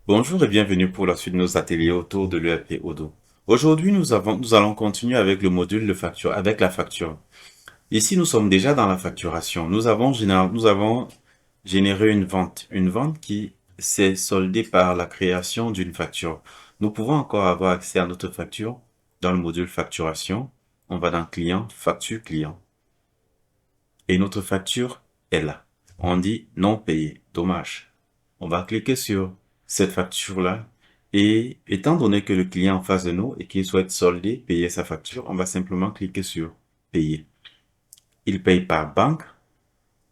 Bonjour et bienvenue pour la suite de nos ateliers autour de l'ERP Odoo. Aujourd'hui, nous allons continuer avec le module de facture, avec la facture. Ici, nous sommes déjà dans la facturation. Nous avons généré une vente qui s'est soldée par la création d'une facture. Nous pouvons encore avoir accès à notre facture dans le module facturation. On va dans client, facture client. Et notre facture est là. On dit non payé, dommage. On va cliquer sur cette facture-là et étant donné que le client en face de nous et qu'il souhaite solder, payer sa facture, on va simplement cliquer sur payer. Il paye par banque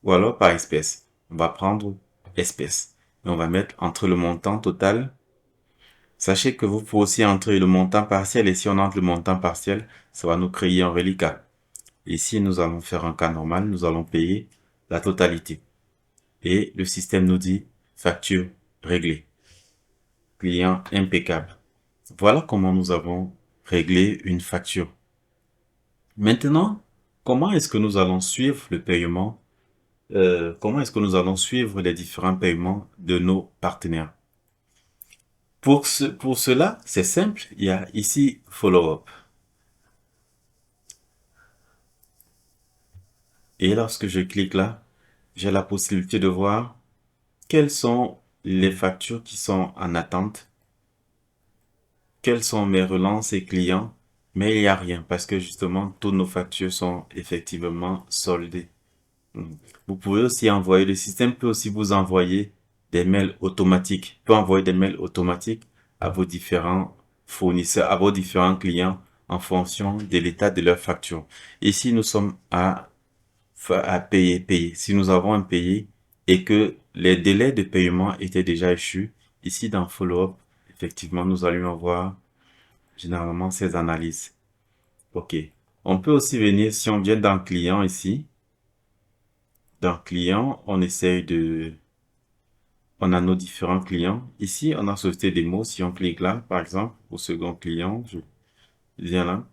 ou alors par espèce. On va prendre espèce et on va mettre entre le montant total. Sachez que vous pouvez aussi entrer le montant partiel et si on entre le montant partiel, ça va nous créer un reliquat. Ici, nous allons faire un cas normal, nous allons payer la totalité. Et le système nous dit facture réglée. Client impeccable. Voilà comment nous avons réglé une facture. Maintenant, comment est-ce que nous allons suivre le paiement? Comment est-ce que nous allons suivre les différents paiements de nos partenaires? Pour cela, c'est simple. Il y a ici Follow-up. Et lorsque je clique là, j'ai la possibilité de voir quelles sont les factures qui sont en attente, quelles sont mes relances et clients, mais il n'y a rien parce que justement, toutes nos factures sont effectivement soldées. Vous pouvez aussi envoyer, le système peut aussi vous envoyer des mails automatiques, peut envoyer des mails automatiques à vos différents fournisseurs, à vos différents clients en fonction de l'état de leur facture. Ici, nous sommes à payer. Si nous avons un payé et que les délais de paiement étaient déjà échus, ici dans Follow-up, effectivement, nous allions voir généralement ces analyses. OK. On peut aussi venir, si on vient dans Client ici, dans Client, on a nos différents clients. Ici, on a Société des mots. Si on clique là, par exemple, au second client, je viens là.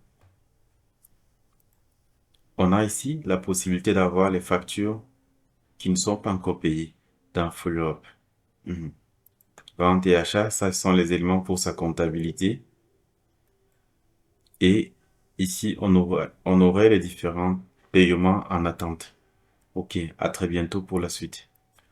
On a ici la possibilité d'avoir les factures qui ne sont pas encore payées dans Follow-up. Vente et achat, ça ce sont les éléments pour sa comptabilité. Et ici, on aurait les différents paiements en attente. OK, à très bientôt pour la suite.